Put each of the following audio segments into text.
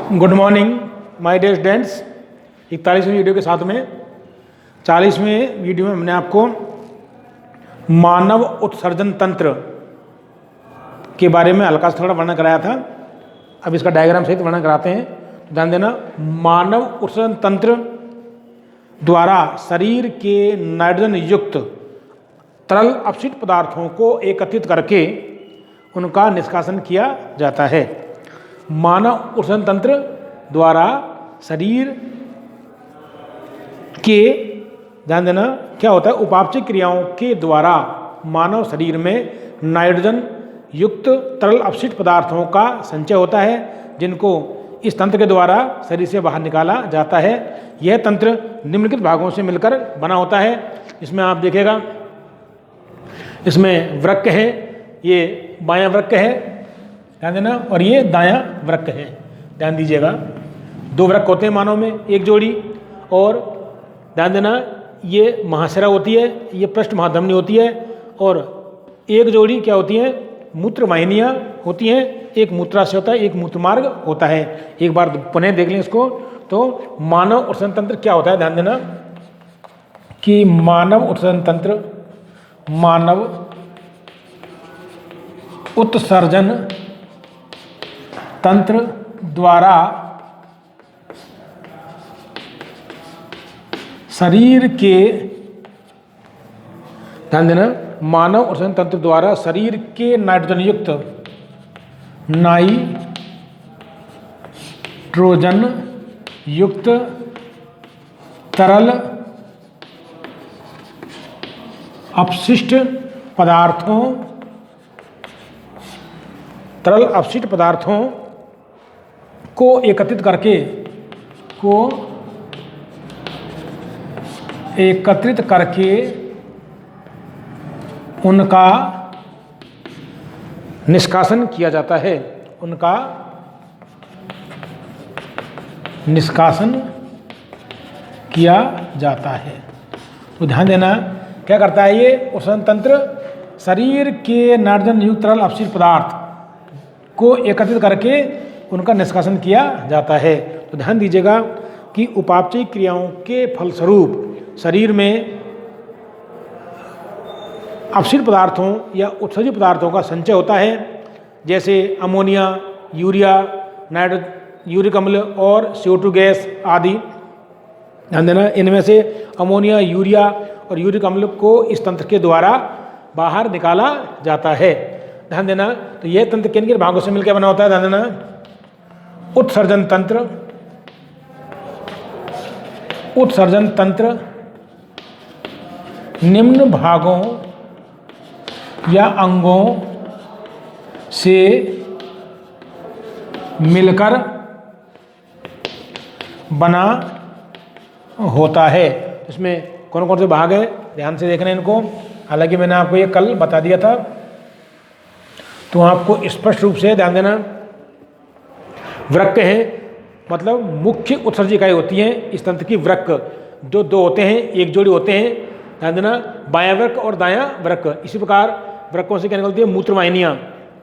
Good morning my dear students. 41वीं video के साथ में 40वें वीडियो में हमने आपको मानव उत्सर्जन तंत्र के बारे में हल्का सा थोड़ा वर्णन कराया था। अब इसका डायग्राम सहित वर्णन कराते हैं, तो ध्यान देना। मानव उत्सर्जन तंत्र द्वारा शरीर के नाइट्रोजन युक्त तरल अपशिष्ट पदार्थों को एकत्रित करके उनका निष्कासन किया जाता है। मानव उत्सर्जन तंत्र द्वारा शरीर के, ध्यान देना, क्या होता है, उपापचय क्रियाओं के द्वारा मानव शरीर में नाइट्रोजन युक्त तरल अपशिष्ट पदार्थों का संचय होता है, जिनको इस तंत्र के द्वारा शरीर से बाहर निकाला जाता है। यह तंत्र निम्नलिखित भागों से मिलकर बना होता है। इसमें आप देखिएगा, इसमें वृक्क है, ये बायां वृक्क है, ध्यान देना, और ये दायां वृक्क है, ध्यान दीजिएगा। दो वृक्क होते हैं मानव में, एक जोड़ी, और ध्यान देना ये महाशिरा होती है, ये पृष्ठ महाधमनी होती है, और एक जोड़ी क्या होती है, मूत्र वाहिनियाँ होती हैं। एक मूत्राशय होता है, एक मूत्रमार्ग होता है। एक बार पुनः देख लें इसको, तो मानव उत्सर्जन तंत्र क्या होता है, ध्यान देना कि मानव उत्सर्जन तंत्र, मानव उत्सर्जन तंत्र द्वारा शरीर के, ध्यान देना, मानव उत्सर्जन तंत्र द्वारा शरीर के नाइट्रोजन युक्त तरल अपशिष्ट पदार्थों को एकत्रित करके उनका निष्कासन किया जाता है। उनका निष्कासन किया जाता है। तो ध्यान देना, क्या करता है ये उत्सर्जन तंत्र, शरीर के नाइट्रोजन युक्त तरल अपशिष्ट पदार्थ को एकत्रित करके उनका निष्कासन किया जाता है। तो ध्यान दीजिएगा कि उपापचय क्रियाओं के फलस्वरूप शरीर में अपशिष्ट पदार्थों या उत्सर्जित पदार्थों का संचय होता है, जैसे अमोनिया, यूरिया, यूरिक अम्ल और CO2 गैस आदि। ध्यान देना, इनमें से अमोनिया, यूरिया और यूरिक अम्ल को इस तंत्र के द्वारा बाहर निकाला जाता है। ध्यान देना, तो यह तंत्र किन किन भागों से मिलकर बना होता है, ध्यान देना। उत्सर्जन तंत्र निम्न भागों या अंगों से मिलकर बना होता है। इसमें कौन कौन से भाग है, ध्यान से देखना इनको। हालांकि मैंने आपको ये कल बता दिया था, तो आपको स्पष्ट रूप से ध्यान देना। वृक्क है, मतलब मुख्य उत्सर्जक इकाई होती हैं इस तंत्र की। वृक्क जो दो होते हैं, एक जोड़ी होते हैं, ध्यान देना, बायां वृक्क और दायां वृक्क। इसी प्रकार वृक्कों से क्या निकलती है, मूत्रवाहिनियाँ।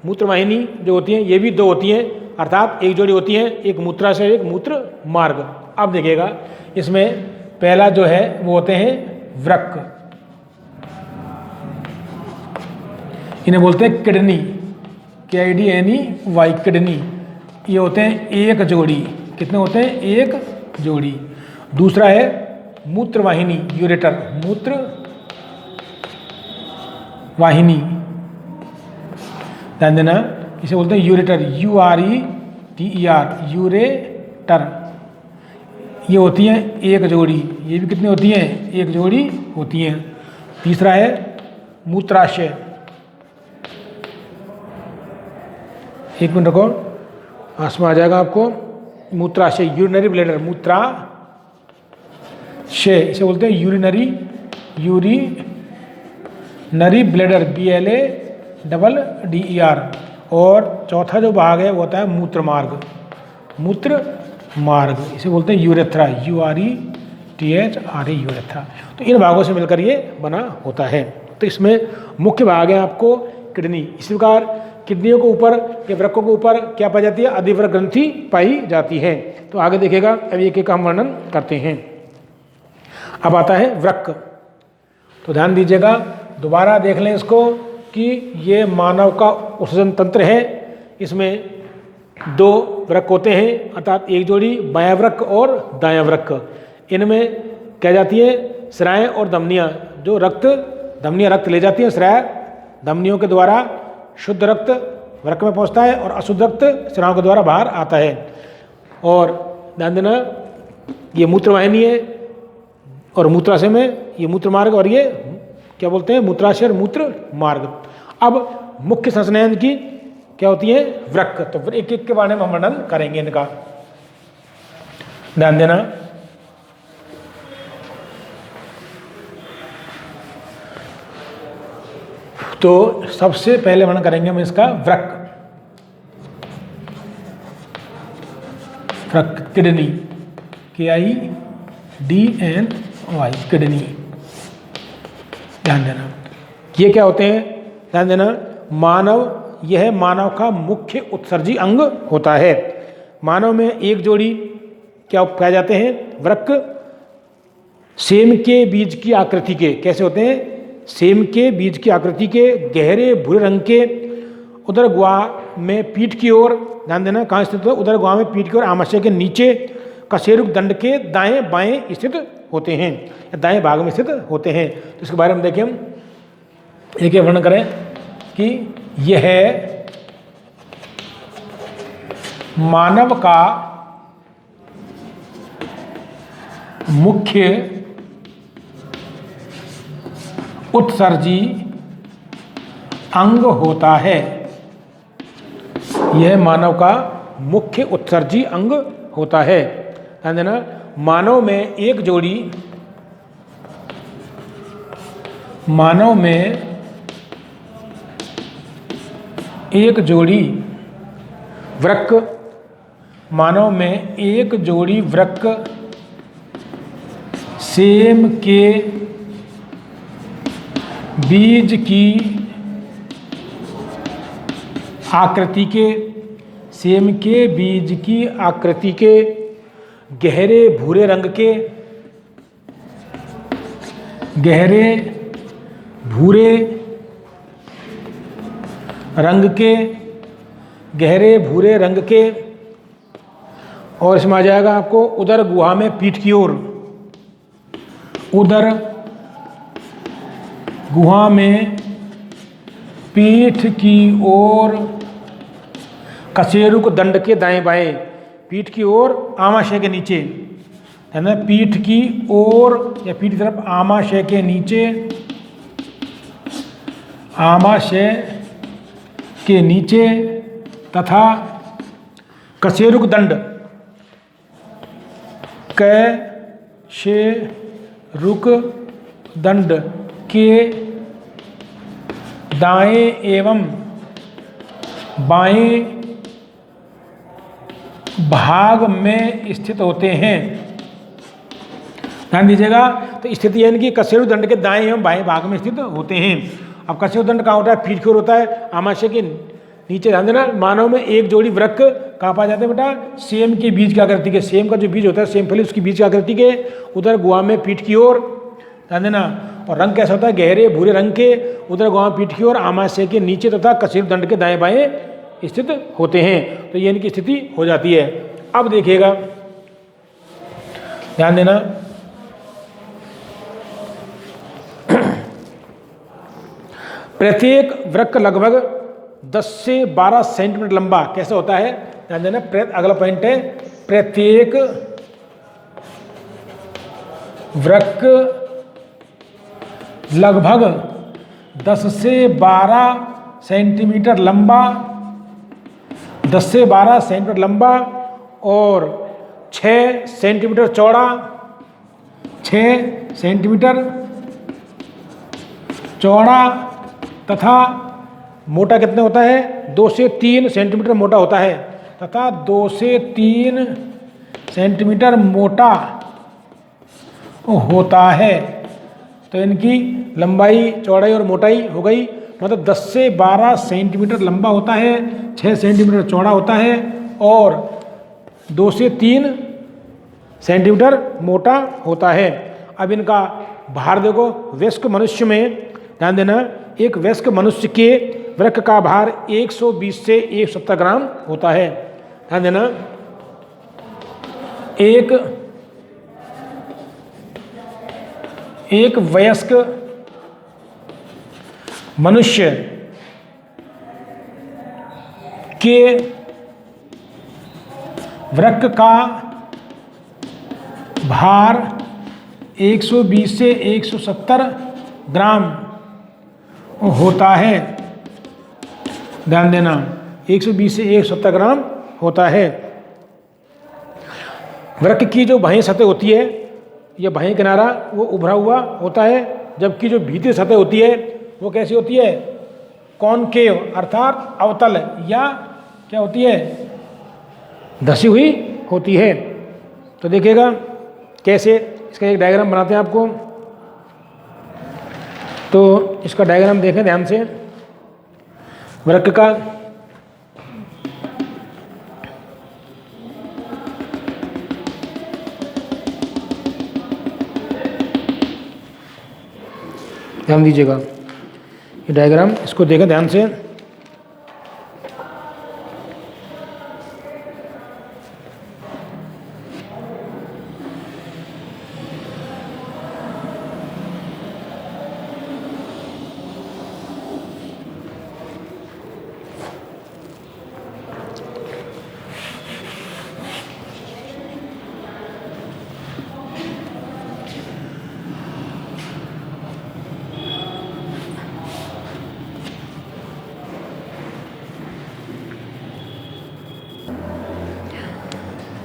मूत्रवाहिनी जो होती हैं ये भी दो होती हैं, अर्थात एक जोड़ी होती हैं, एक मूत्राशय, एक मूत्र मार्ग। अब देखिएगा, इसमें पहला जो है वो होते हैं वृक्क, इन्हें बोलते हैं किडनी, KIDNEY, किडनी। ये होते हैं एक जोड़ी। कितने होते हैं, एक जोड़ी। दूसरा है मूत्रवाहिनी, यूरेटर, मूत्र वाहिनी, ध्यान देना, इसे बोलते हैं यूरेटर, URETER, यूरेटर। ये होती हैं एक जोड़ी। ये भी कितनी होती हैं, एक जोड़ी होती हैं। तीसरा है मूत्राशय, एक मिनट रखो, आसमा आ जाएगा आपको। मूत्राशय, यूरिनरी ब्लैडर, मूत्राशय, इसे बोलते हैं यूरिनरी ब्लैडर, BLADDER। और चौथा जो भाग है वो होता है मूत्रमार्ग, इसे बोलते हैं यूरेथ्रा, URETHRA, यूरेथ्रा। तो इन भागों से मिलकर ये बना होता है। तो इसमें मुख्य भाग है आपको किडनी। इसी प्रकार किडनियों के ऊपर के वृक्कों के ऊपर क्या पाई जाती है, अधिवृक्क ग्रंथि पाई जाती है। तो आगे देखिएगा, अभी एक एक का हम वर्णन करते हैं। अब आता है वृक्क। तो ध्यान दीजिएगा, दोबारा देख लें इसको कि ये मानव का उत्सर्जन तंत्र है। इसमें दो वृक्क होते हैं, अर्थात एक जोड़ी बायां वृक्क और दायां वृक्क। इनमें क्या जाती है, स्राएं और धमनियाँ, जो रक्त धमनियाँ रक्त ले जाती हैं, स्राव धमनियों के द्वारा शुद्ध रक्त वृक्क में पहुंचता है और अशुद्ध रक्त स्राव के द्वारा बाहर आता है। और ध्यान देना, ये मूत्रवाहिनी है और मूत्राशय में ये मूत्र मार्ग, और ये क्या बोलते हैं, मूत्राशय और मूत्र मार्ग। अब मुख्य संस्नयन की क्या होती है, वृक्क। तो एक एक के बारे में हम वर्णन करेंगे इनका, ध्यान देना। तो सबसे पहले वर्णन करेंगे हम इसका वृक्क। वृक्क, किडनी, KIDNY, किडनी। ध्यान देना, ये क्या होते हैं, ध्यान देना, यह मानव का मुख्य उत्सर्जी अंग होता है। मानव में एक जोड़ी क्या पाए जाते हैं, वृक्क सेम के बीज की आकृति के। कैसे होते हैं, सेम के बीज की आकृति के, गहरे भूरे रंग के, उदर गुहा में पीठ की ओर, ध्यान देना कहाँ स्थित है, उदर गुहा में पीठ की ओर आमाशय के नीचे कशेरुक दंड के दाएं बाएं स्थित होते हैं, या दाएं भाग में स्थित होते हैं। तो इसके बारे में देखें, हम एक वर्णन करें कि यह मानव का मुख्य उत्सर्जी अंग होता है। यह मानव का मुख्य उत्सर्जी अंग होता है। ध्यान देना, मानव में एक जोड़ी वृक्क, मानव में एक जोड़ी वृक्क सेम के बीज की आकृति के, सेम के बीज की आकृति के, गहरे भूरे रंग के, गहरे भूरे रंग के, गहरे भूरे रंग के, और इसमें आ जाएगा आपको उदर गुहा में पीठ की ओर, उदर गुहा में पीठ की ओर कशेरुक दंड के दाएं बाएं, पीठ की ओर आमाशय के नीचे, है ना, पीठ की ओर या पीठ की तरफ आमाशय के नीचे, आमाशय के नीचे तथा कशेरुक दंड, कशेरुक दंड के दाएं एवं बाएं भाग में स्थित होते हैं। ध्यान दीजिएगा, तो स्थिति यानी कि कशेरुक दंड के दाएं एवं बाएं भाग में स्थित होते हैं। अब कशेरुक दंड कहाँ होता है, पीठ की ओर होता है, आमाशय के नीचे। ध्यान देना, मानव में एक जोड़ी वृक्क कहाँ पाए जाते हैं बेटा, सेम के बीज की आकृति के, सेम का जो बीज होता है, सेम फली, उसकी बीज की आकृति के, उधर गुहा में पीठ की ओर। ध्यान देना, और रंग कैसा होता है, गहरे भूरे रंग के, उधर गुहा में पीठ की ओर आमाशय के नीचे तथा कशेरुक दंड के दाएं बाएं स्थित होते हैं। तो ये इनकी स्थिति हो जाती है। अब देखिएगा, ध्यान देना, प्रत्येक वृक्क लगभग 10 से 12 सेंटीमीटर लंबा कैसे होता है, ध्यान देना। अगला पॉइंट है, प्रत्येक वृक्क लगभग 10 से 12 सेंटीमीटर लंबा, 10 से 12 सेंटीमीटर लंबा और 6 सेंटीमीटर चौड़ा, 6 सेंटीमीटर चौड़ा तथा मोटा कितना होता है, 2 से 3 सेंटीमीटर मोटा होता है, तथा 2 से 3 सेंटीमीटर मोटा होता है। तो इनकी लंबाई, चौड़ाई और मोटाई हो गई। मतलब 10 से 12 सेंटीमीटर लंबा होता है, 6 सेंटीमीटर चौड़ा होता है और 2 से 3 सेंटीमीटर मोटा होता है। अब इनका भार देखो, वयस्क मनुष्य में ध्यान देना, एक वयस्क मनुष्य के वृक्क का भार 120 से 170 ग्राम होता है। ध्यान देना, एक वयस्क मनुष्य के वृक्क का भार 120 से 170 ग्राम होता है। ध्यान देना, 120 से 170 ग्राम होता है। वृक्क की जो बाह्य सतह होती है, यह बाह्य किनारा वो उभरा हुआ होता है, जबकि जो भीतरी सतह होती है वो कैसी होती है? कॉनकेव अर्थात अवतल, या क्या होती है? धसी हुई होती है। तो देखिएगा कैसे, इसका एक डायग्राम बनाते हैं आपको। तो इसका डायग्राम देखें ध्यान से। वृक्क का ध्यान दीजिएगा, ये डायग्राम इसको देखें ध्यान से।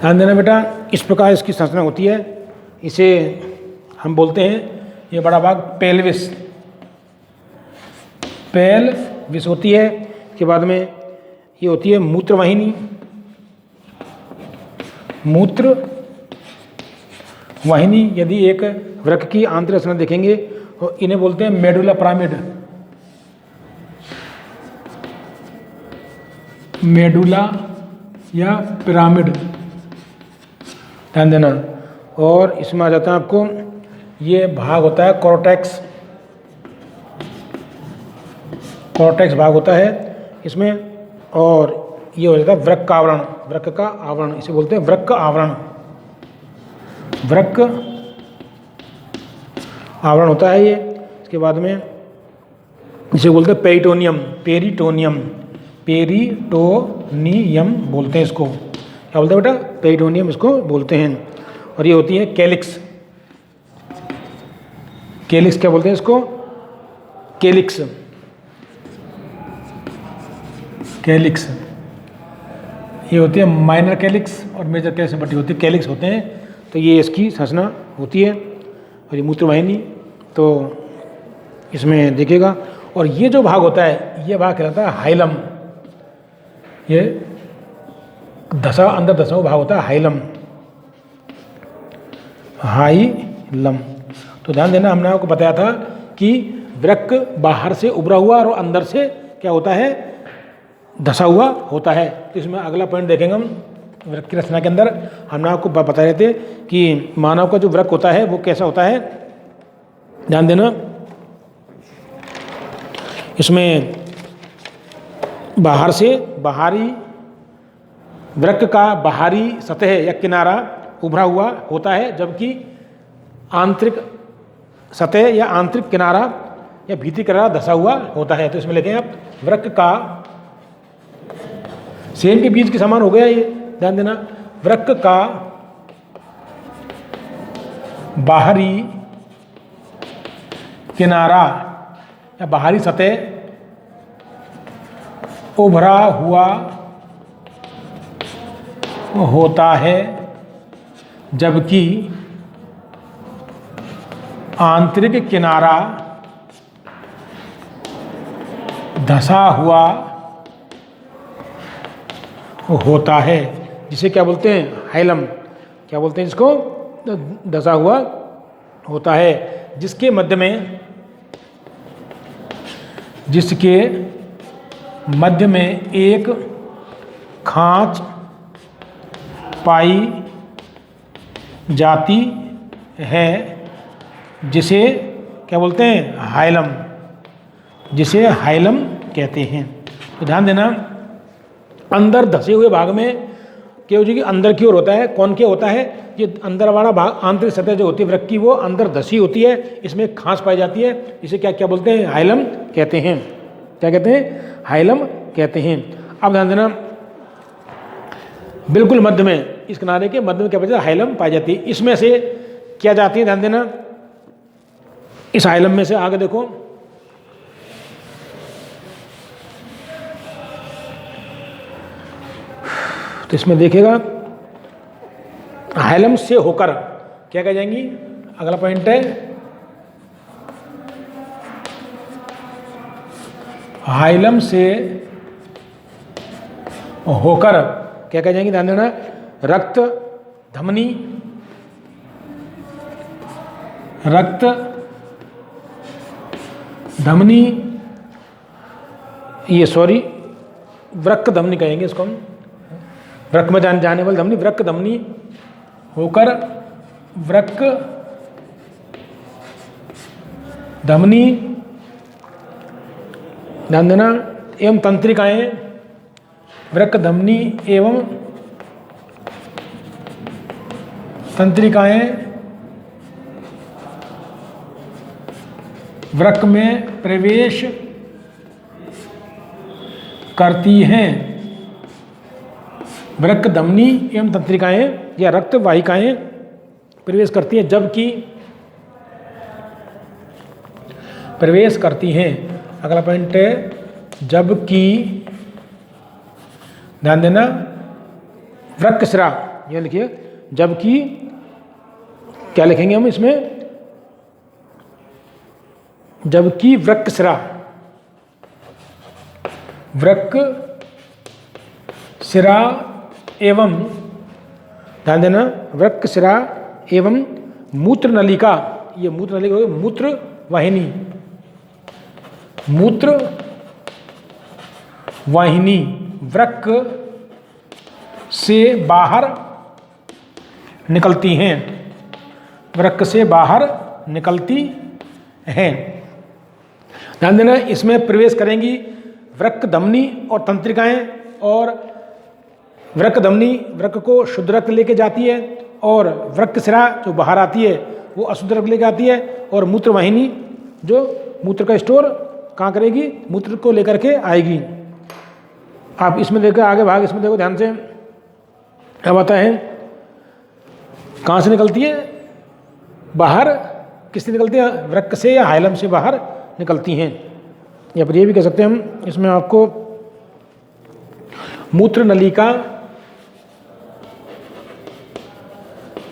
ध्यान देना बेटा, इस प्रकार इसकी संरचना होती है। इसे हम बोलते हैं, ये बड़ा भाग पेल्विस होती है। के बाद में ये होती है मूत्रवाहिनी। मूत्रवाहिनी यदि एक वृक्क की आंतरिक संरचना देखेंगे तो इन्हें बोलते हैं मेडुला पिरामिड। मेडुला या पिरामिड, ध्यान देना। और इसमें आ जाता है आपको, ये भाग होता है कॉर्टेक्स भाग होता है इसमें। और ये हो जाता है वृक्क आवरण, वृक्क का आवरण, इसे बोलते हैं वृक्क आवरण। वृक्क आवरण होता है ये। इसके बाद में इसे बोलते हैं पेरिटोनियम बोलते हैं इसको। क्या बोलते हैं बेटा? पेरिटोनियम इसको बोलते हैं। और ये होती है कैलिक्स क्या बोलते हैं इसको? कैलिक्स। ये होती है माइनर कैलिक्स और मेजर कैलिक्स में बटी होती है, कैलिक्स होते हैं। तो ये इसकी संरचना होती है। और ये मूत्रवाहिनी, तो इसमें देखिएगा। और ये जो भाग होता है, ये भाग कहलाता है हाइलम। ये अंदर दसवां भाग होता है हाइलम। तो ध्यान देना, हमने आपको बताया था कि वृक्क बाहर से उभरा हुआ और अंदर से क्या होता है? धसा हुआ होता है। तो इसमें अगला पॉइंट देखेंगे हम वृक्क की रचना के अंदर। हमने आपको बता रहे थे कि मानव का जो वृक्क होता है वो कैसा होता है। ध्यान देना, इसमें बाहरी वृक्क का बाहरी सतह या किनारा उभरा हुआ होता है, जबकि आंतरिक सतह या आंतरिक किनारा या भीतरी किनारा धसा हुआ होता है। तो इसमें लिखें आप वृक्क का, सेम के बीच के समान हो गया ये, ध्यान देना। वृक्क का बाहरी किनारा या बाहरी सतह उभरा हुआ होता है, जबकि आंतरिक किनारा धसा हुआ होता है, जिसे क्या बोलते हैं? हाइलम। क्या बोलते हैं इसको? धसा हुआ होता है, जिसके मध्य में जिसके मध्य में एक खांच पाई जाती है जिसे क्या बोलते हैं, हाइलम, जिसे हाइलम कहते हैं। तो ध्यान देना, अंदर धसे हुए भाग में क्या हो जाएगी, अंदर की ओर होता है। कौन क्या होता है, ये अंदर वाला भाग, आंतरिक सतह जो होती है वृक्क की, वो अंदर धसी होती है, इसमें खांच पाई जाती है, इसे क्या क्या बोलते हैं, हाइलम कहते हैं। क्या कहते हैं, हाइलम कहते हैं। अब ध्यान देना, बिल्कुल मध्य में, इस किनारे के मध्य में क्या पाई जाती है, हाइलम पाई जाती है। इसमें से क्या जाती है, ध्यान देना, इस हाइलम में से आगे देखो, तो इसमें देखिएगा हाइलम से होकर क्या कह जाएंगी, अगला पॉइंट है हाइलम से होकर क्या कह जाएंगी, ध्यान देना, रक्त धमनी, रक्त धमनी, ये सॉरी वृक्क धमनी कहेंगे इसको हम, वृक्क में जाने वाली धमनी वृक्क धमनी होकर वृक्क धमनी, ध्यान देना, एवं तंत्रिकाएं, वृक्क धमनी एवं तंत्रिकाएं वृक्क में प्रवेश करती हैं। वृक्क धमनी एवं तंत्रिकाएं या रक्त वाहिकाएं प्रवेश करती हैं, जबकि प्रवेश करती हैं। अगला पॉइंट है जबकि, ध्यान देना, वृक्कशिरा, ये लिखिए, जबकि क्या लिखेंगे हम इसमें, जबकि वृक्कशिरा, वृक्कशिरा एवं, ध्यान देना, वृक्कशिरा एवं मूत्र नलिका, ये मूत्र नलिका हो गई, मूत्र वाहिनी, मूत्र वाहिनी वृक्क से बाहर निकलती हैं, वृक्क से बाहर निकलती हैं। ध्यान देना, इसमें प्रवेश करेंगी वृक्क धमनी और तंत्रिकाएं, और वृक्क धमनी वृक्क को शुद्ध रक्त लेके जाती है, और वृक्कशिरा जो बाहर आती है वो अशुद्ध रक्त लेके आती है, और मूत्र वाहिनी जो मूत्र का स्टोर कहाँ करेगी, मूत्र को लेकर के आएगी। आप इसमें देखो आगे भाग, इसमें देखो ध्यान से, क्या आता है, कहाँ से निकलती है, बाहर, किससे निकलती है, वृक्क से या हाइलम से बाहर निकलती हैं। या फिर ये भी कह सकते हैं हम, इसमें आपको मूत्र नलिका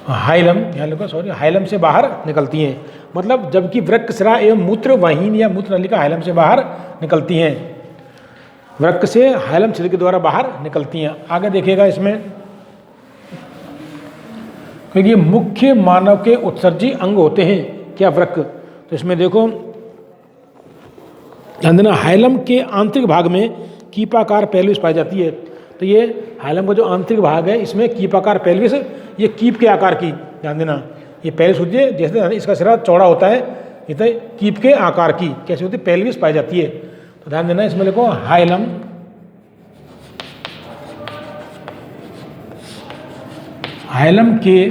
हाइलम, यहाँ लिखो सॉरी, हाइलम से बाहर निकलती हैं, मतलब जबकि वृक्कशिरा एवं मूत्र वाहिनी या मूत्र नलिका हाइलम से बाहर निकलती हैं, वृक्क से हाइलम छिद्र के द्वारा बाहर निकलती हैं। आगे देखिएगा इसमें, क्योंकि ये मुख्य मानव के उत्सर्जी अंग होते हैं क्या, वृक्क, तो इसमें देखो ध्यान देना, हाइलम के आंतरिक भाग में कीपाकार पेल्विस पाई जाती है। तो ये हाइलम का जो आंतरिक भाग है, इसमें कीपाकार पेल्विस, ये कीप के आकार की, ध्यान देना, ये पेल्विस होती है, जैसे इसका सिरा चौड़ा होता है, ये तो कीप के आकार की कैसे होती है, पेल्विस पाई जाती है। तो ध्यान देना, इसमें लिखो हाइलम, हाइलम के,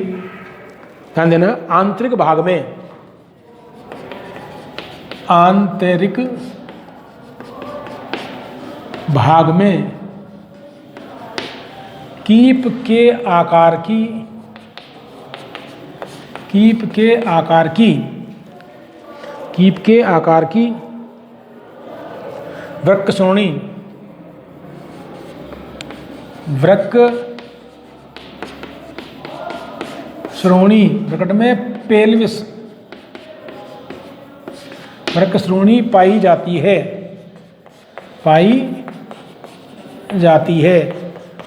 ध्यान देना, आंतरिक भाग में, आंतरिक भाग में कीप के आकार की, कीप के आकार की, कीप के आकार की वृक्क श्रोणी, वृक्क श्रोणी, प्रकट में पेल्विस, वृक्क श्रोणी पाई जाती है, पाई जाती है।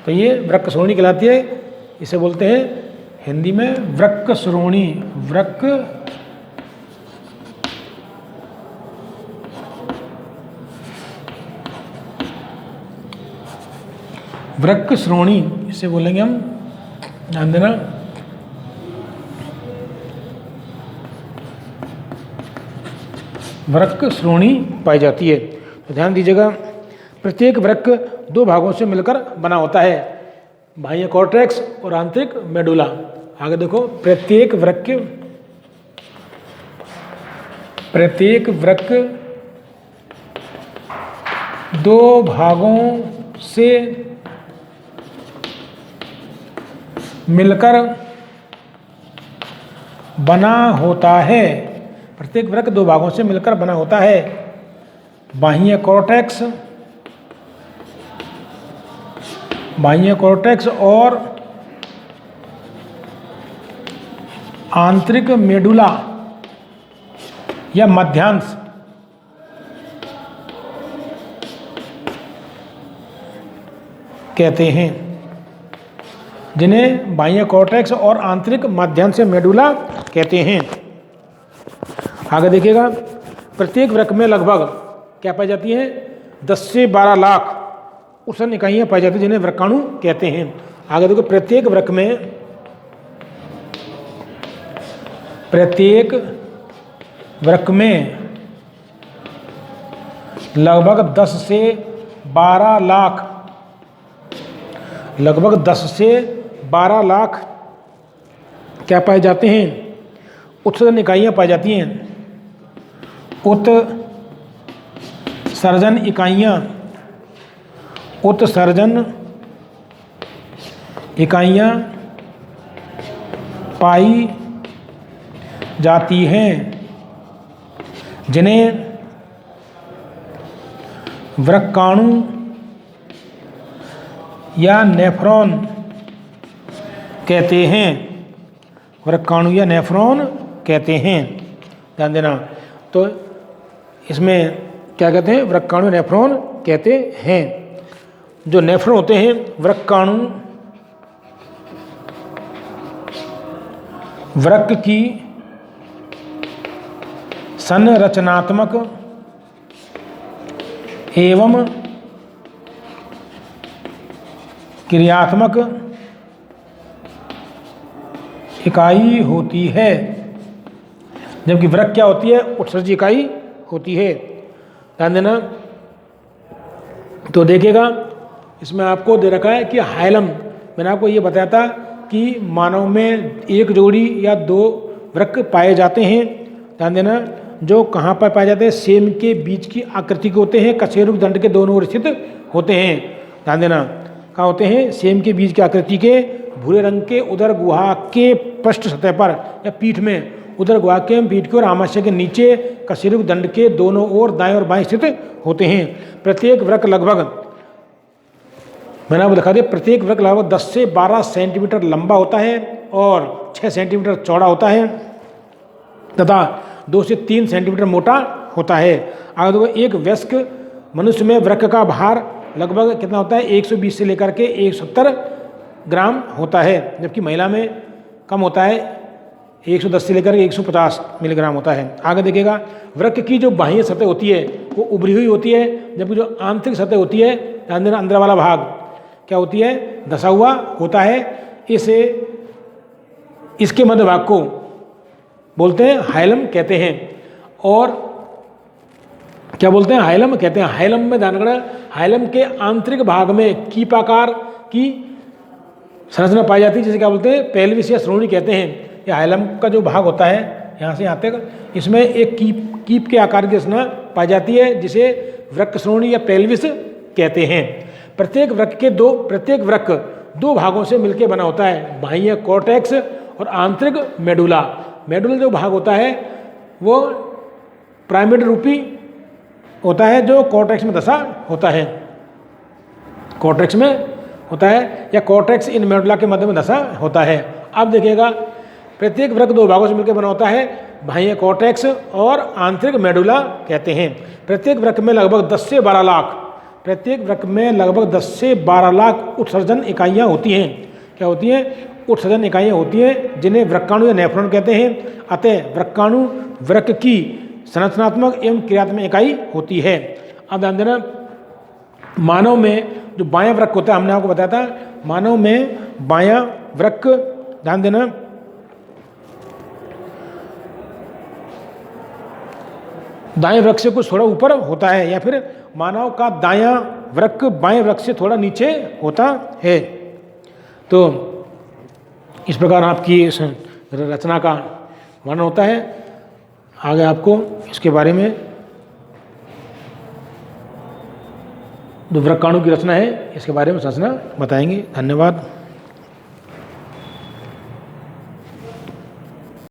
तो ये वृक्क श्रोणी कहलाती है, इसे बोलते हैं हिंदी में वृक्क श्रोणी, वृक्क वृक्क श्रोणी, इसे बोलेंगे हम, ध्यान देना। वृक्क श्रोणी पाई जाती है। तो ध्यान दीजिएगा, प्रत्येक वृक्क दो भागों से मिलकर बना होता है, बाह्य कॉर्टेक्स और आंतरिक मेडुला। आगे देखो, प्रत्येक वृक्क दो भागों से मिलकर बना होता है। प्रत्येक वृक्क दो भागों से मिलकर बना होता है, बाह्य कॉर्टेक्स और आंतरिक मेडुला या मध्यांश कहते हैं, जिन्हें बाह्य कॉर्टेक्स और आंतरिक मध्यांश या मेडुला कहते हैं। आगे देखिएगा, प्रत्येक वृक्क में लगभग क्या पाई जाती है, 10 से 12 लाख उष्ण इकाइयाँ पाई जाती हैं, जिन्हें वृक्काणु कहते हैं। आगे देखो, प्रत्येक वृक्क में लगभग 10 से 12 लाख क्या पाए जाते हैं, उत्सर्जन इकाइयाँ पाई जाती हैं। उत्सर्जन इकाइयाँ पाई जाती हैं, जिन्हें वृक्काणु या नेफ्रॉन कहते हैं। वृक्काणु या नेफ्रॉन कहते हैं, ध्यान देना। तो इसमें क्या कहते हैं, वृक्काणु नेफ्रॉन कहते हैं। जो नेफ्रॉन होते हैं, वृक्क की संरचनात्मक एवं क्रियात्मक इकाई होती है, जबकि वृक्क क्या होती है, उत्सर्जी इकाई होती है, ध्यान देना। तो देखिएगा, इसमें आपको दे रखा है कि हाइलम, मैंने आपको ये बताया था कि मानव में एक जोड़ी या दो वृक्क पाए जाते हैं, ध्यान देना, जो कहाँ पर पाए जाते हैं, सेम के बीच की आकृति के होते हैं, कशेरुक दंड के दोनों ओर स्थित होते हैं, ध्यान देना। कहाँ होते हैं, सेम के बीच की आकृति के भूरे रंग के उदर गुहा के पृष्ठ सतह पर या पीठ में, उदर गुहा के पीठ के और आमाशय के नीचे कशेरुक दंड के दोनों ओर दाएं और बाएं स्थित होते हैं। प्रत्येक वृक्क लगभग, मैंने आपको दिखा दिया, प्रत्येक वृक्क लगभग 10 से 12 सेंटीमीटर लंबा होता है और 6 सेंटीमीटर चौड़ा होता है तथा 2 से 3 सेंटीमीटर मोटा होता है। आगे देखो, एक वयस्क मनुष्य में वृक्क का भार लगभग कितना होता है, 120 से लेकर के 170 ग्राम होता है, जबकि महिला में कम होता है, 110 से लेकर 150 मिलीग्राम होता है। आगे देखिएगा, वृक्क की जो बाह्य सतह होती है वो उभरी हुई होती है, जबकि जो आंतरिक सतह होती है, अंदर वाला भाग क्या होती है, धसा हुआ होता है। इसके मध्य भाग को बोलते हैं हाइलम कहते हैं। और क्या बोलते हैं, हाइलम कहते हैं। हाइलम में ध्यान रखना, हाइलम के आंतरिक भाग में कीपाकार की संरचना पाई जाती है, जिसे क्या बोलते हैं, पेल्विस या श्रोणी कहते हैं। ये हाइलम का जो भाग होता है, यहाँ से यहाँ तक, इसमें एक कीप के आकार की रचना पाई जाती है, जिसे वृक्क श्रोणी या पेल्विस कहते हैं। प्रत्येक वृक्क दो भागों से मिलकर बना होता है, बाह्य कॉर्टेक्स और आंतरिक मेडुला। मेडुला जो भाग होता है वो प्राइमेड रूपी होता है, जो कॉर्टेक्स में दशा होता है, कॉर्टेक्स में होता है, या कॉर्टेक्स इन मेडुला के मध्य में दशा होता है। अब देखिएगा, प्रत्येक वृक्क दो भागों से मिलकर बना होता है, बाह्य कॉर्टेक्स और आंतरिक मेडुला कहते हैं। प्रत्येक वृक्क में लगभग 10 से 12 लाख उत्सर्जन इकाइयाँ होती हैं। क्या होती हैं, उत्सर्जन इकाइयाँ होती हैं, जिन्हें वृक्काणु या नेफ्रॉन कहते हैं। अतः वृक्काणु वृक्क की संरचनात्मक एवं क्रियात्मक इकाई होती है। अब ध्यान देना, मानव में जो बायां वृक्क होता है, हमने आपको बताया था मानव में बायां वृक्क, ध्यान देना, दाएं वृक्क से कुछ थोड़ा ऊपर होता है, या फिर मानव का दायां वृक्क बाएं वृक्क से थोड़ा नीचे होता है। तो इस प्रकार आपकी इस रचना का वर्णन होता है। आगे आपको इसके बारे में जो वृक्काणु की रचना है इसके बारे में संरचना बताएंगे। धन्यवाद।